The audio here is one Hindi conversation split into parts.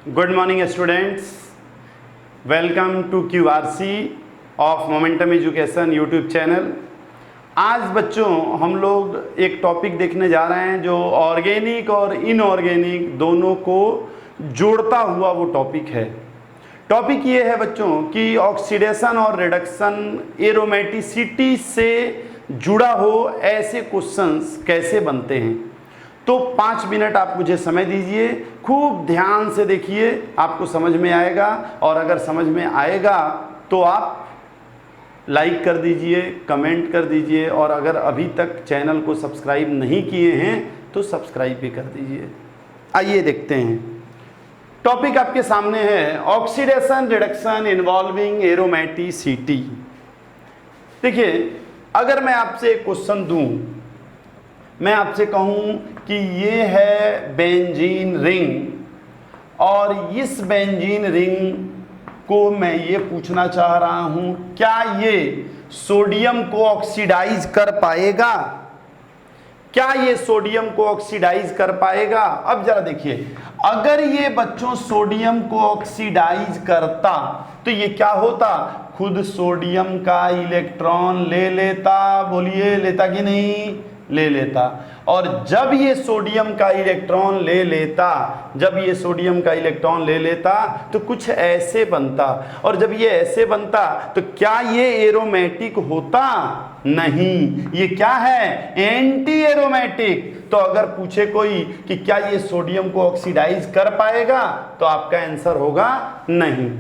Good morning students, welcome to QRC of momentum education YouTube channel. आज बच्चों हम लोग एक टॉपिक देखने जा रहे हैं जो ऑर्गेनिक और इनऑर्गेनिक दोनों को जोड़ता हुआ वो टॉपिक है। टॉपिक ये है बच्चों कि ऑक्सीडेशन और रिडक्शन एरोमेटिसिटी से जुड़ा हो ऐसे क्वेश्चंस कैसे बनते हैं। तो 5 मिनट आप मुझे समय दीजिए, खूब ध्यान से देखिए, आपको समझ में आएगा। और अगर समझ में आएगा तो आप लाइक कर दीजिए, कमेंट कर दीजिए, और अगर अभी तक चैनल को सब्सक्राइब नहीं किए हैं तो सब्सक्राइब भी कर दीजिए। आइए देखते हैं, टॉपिक आपके सामने है ऑक्सीडेशन रिडक्शन इन्वॉल्विंग एरोमेटिसिटी। देखिए, अगर मैं आपसे एक क्वेश्चन दूं, मैं आपसे कहूं कि ये है बेंजीन रिंग और इस बेंजीन रिंग को मैं ये पूछना चाह रहा हूं, क्या ये सोडियम को ऑक्सीडाइज कर पाएगा? क्या ये सोडियम को ऑक्सीडाइज कर पाएगा? अब जरा देखिए, अगर ये बच्चों सोडियम को ऑक्सीडाइज करता तो ये क्या होता? खुद सोडियम का इलेक्ट्रॉन ले लेता। बोलिए, लेता कि नहीं? ले लेता। और जब ये सोडियम का इलेक्ट्रॉन ले लेता, जब ये सोडियम का इलेक्ट्रॉन ले लेता तो कुछ ऐसे बनता। और जब ये ऐसे बनता तो क्या ये एरोमेटिक होता? नहीं, ये क्या है? Anti aromatic. तो अगर पूछे कोई कि क्या ये सोडियम को ऑक्सीडाइज कर पाएगा तो आपका आंसर होगा नहीं।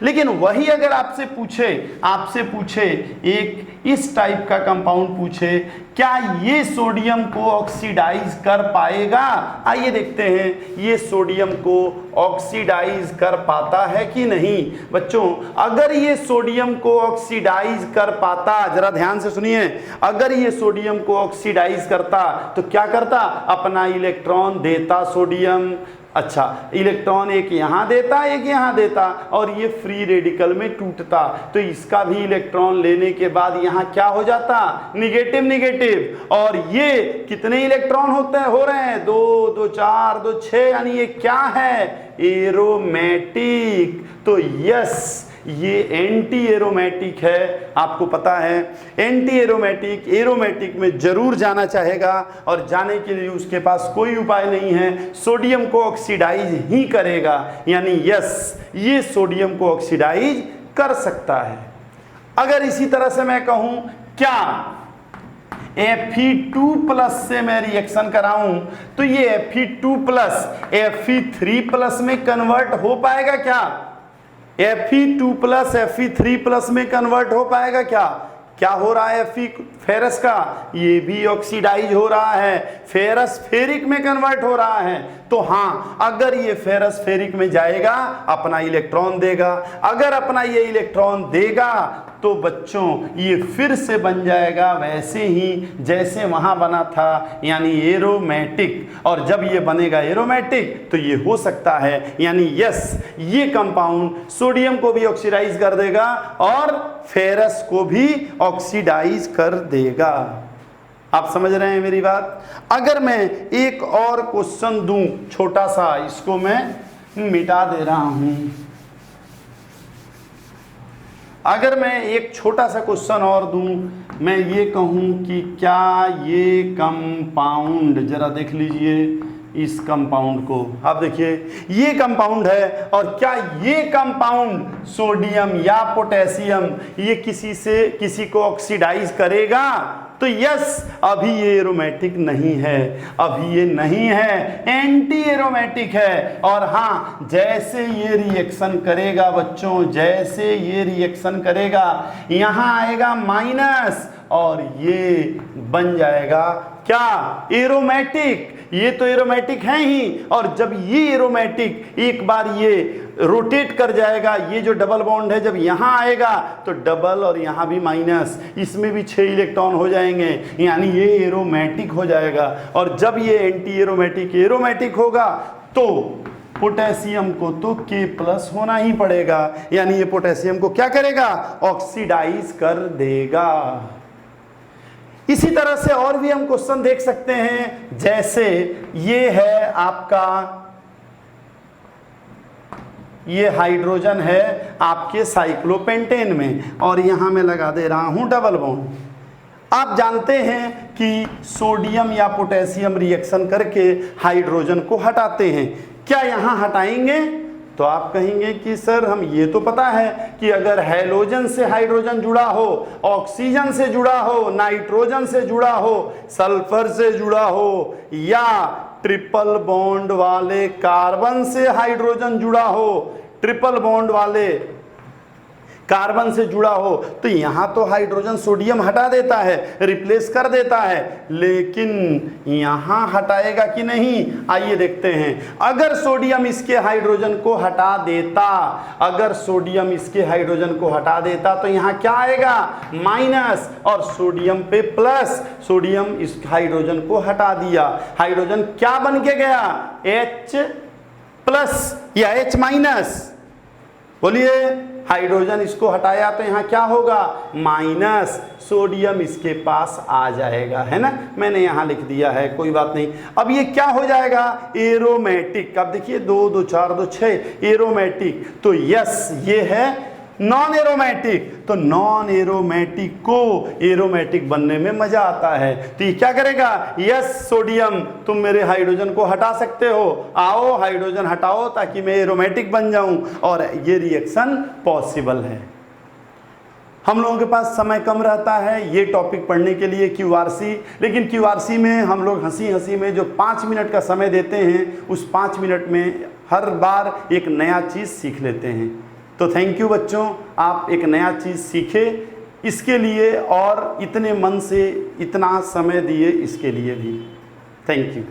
लेकिन वही अगर आपसे पूछे एक इस टाइप का कंपाउंड पूछे, क्या ये सोडियम को ऑक्सीडाइज कर पाएगा? आइए देखते हैं ये सोडियम को ऑक्सीडाइज कर पाता है कि नहीं। बच्चों, अगर ये सोडियम को ऑक्सीडाइज कर पाता, जरा ध्यान से सुनिए, अगर ये सोडियम को ऑक्सीडाइज करता तो क्या करता? अपना इलेक्ट्रॉन देता सोडियम। अच्छा, इलेक्ट्रॉन एक यहाँ देता, एक यहाँ देता, और ये फ्री रेडिकल में टूटता। तो इसका भी इलेक्ट्रॉन लेने के बाद यहाँ क्या हो जाता? Negative negative. और ये कितने इलेक्ट्रॉन हो रहे हैं? 2 2 4 2 6, यानी ये क्या है? एरोमेटिक। तो यस, ये एंटी एरोमेटिक है। आपको पता है एंटी एरोमेटिक एरोमेटिक में जरूर जाना चाहेगा, और जाने के लिए उसके पास कोई उपाय नहीं है, सोडियम को ऑक्सीडाइज ही करेगा। यानी यस, ये सोडियम को ऑक्सीडाइज कर सकता है। अगर इसी तरह से मैं कहूं, क्या Fe2+ से मैं रिएक्शन कराऊं तो ये Fe2+ Fe3+ में कन्वर्ट हो पाएगा क्या? Fe2+ Fe3+ में कन्वर्ट हो पाएगा क्या? क्या हो रहा है? फेरस का ये भी ऑक्सीडाइज हो रहा है, फेरस फेरिक में कन्वर्ट हो रहा है। तो हाँ, अगर ये फेरस फेरिक में जाएगा अपना इलेक्ट्रॉन देगा। अगर अपना ये इलेक्ट्रॉन देगा तो बच्चों ये फिर से बन जाएगा वैसे ही जैसे वहां बना था, यानी एरोमेटिक। और जब ये बनेगा एरोमेटिक तो ये हो सकता है, यानी यस, ये कंपाउंड सोडियम को भी ऑक्सीडाइज कर देगा और फेरस को भी ऑक्सीडाइज कर देगा। आप समझ रहे हैं मेरी बात? अगर मैं एक और क्वेश्चन दूं छोटा सा, इसको मैं मिटा दे रहा हूं। अगर मैं एक छोटा सा क्वेश्चन और दूं, मैं ये कहूं कि क्या ये कंपाउंड, जरा देख लीजिए इस कंपाउंड को। आप देखिए, ये कंपाउंड है, और क्या ये कंपाउंड सोडियम या पोटेशियम ये किसी को ऑक्सीडाइज करेगा? तो यस, अभी ये एरोमेटिक नहीं है, अभी ये नहीं है, एंटी एरोमेटिक है। और हाँ, जैसे ये रिएक्शन करेगा बच्चों, जैसे ये रिएक्शन करेगा, यहाँ आएगा माइनस और ये बन जाएगा क्या? एरोमेटिक। ये तो एरोमेटिक है ही, और जब ये एरोमेटिक एक बार ये रोटेट कर जाएगा, ये जो डबल बॉन्ड है जब यहाँ आएगा तो डबल और यहाँ भी माइनस, इसमें भी 6 इलेक्ट्रॉन हो जाएंगे, यानी ये एरोमेटिक हो जाएगा। और जब ये एंटी एरोमेटिक होगा तो पोटेशियम को तो K+ होना ही पड़ेगा, यानी ये पोटेशियम को क्या करेगा? ऑक्सीडाइज कर देगा। इसी तरह से और भी हम क्वेश्चन देख सकते हैं, जैसे ये है आपका ये हाइड्रोजन है आपके साइक्लोपेंटेन में, और यहाँ मैं लगा दे रहा हूँ डबल बॉन्ड। आप जानते हैं कि सोडियम या पोटेशियम रिएक्शन करके हाइड्रोजन को हटाते हैं, क्या यहाँ हटाएंगे? तो आप कहेंगे कि सर हम ये तो पता है कि अगर हैलोजन से हाइड्रोजन जुड़ा हो, ऑक्सीजन से जुड़ा हो, नाइट्रोजन से जुड़ा हो, सल्फर से जुड़ा हो, या ट्रिपल बॉन्ड वाले कार्बन से हाइड्रोजन जुड़ा हो, ट्रिपल बॉन्ड वाले कार्बन से जुड़ा हो, तो यहाँ तो हाइड्रोजन सोडियम हटा देता है, रिप्लेस कर देता है, लेकिन यहाँ हटाएगा कि नहीं? आइए देखते हैं। अगर सोडियम इसके हाइड्रोजन को हटा देता, अगर सोडियम इसके हाइड्रोजन को हटा देता तो यहाँ क्या आएगा? माइनस, और सोडियम पे प्लस। सोडियम इस हाइड्रोजन को हटा दिया, हाइड्रोजन क्या बन के गया? H प्लस या H माइनस। बोलिए, हाइड्रोजन इसको हटाया तो यहाँ क्या होगा? माइनस, सोडियम इसके पास आ जाएगा, है ना? मैंने यहाँ लिख दिया है, कोई बात नहीं। अब ये क्या हो जाएगा? एरोमेटिक। अब देखिए 2 2 4 2 6 एरोमेटिक। तो यस, ये है नॉन एरोमेटिक। तो नॉन एरोमेटिक को एरोमेटिक बनने में मजा आता है। तो ये क्या करेगा? यस सोडियम, तुम मेरे हाइड्रोजन को हटा सकते हो, आओ हाइड्रोजन हटाओ ताकि मैं एरोमेटिक बन जाऊं, और ये रिएक्शन पॉसिबल है। हम लोगों के पास समय कम रहता है ये टॉपिक पढ़ने के लिए क्यूआरसी, लेकिन क्यूआरसी में हम लोग हंसी हंसी में जो 5 मिनट का समय देते हैं, उस 5 मिनट में हर बार एक नया चीज़ सीख लेते हैं। तो थैंक यू बच्चों, आप एक नया चीज़ सीखे इसके लिए, और इतने मन से इतना समय दिए इसके लिए भी थैंक यू।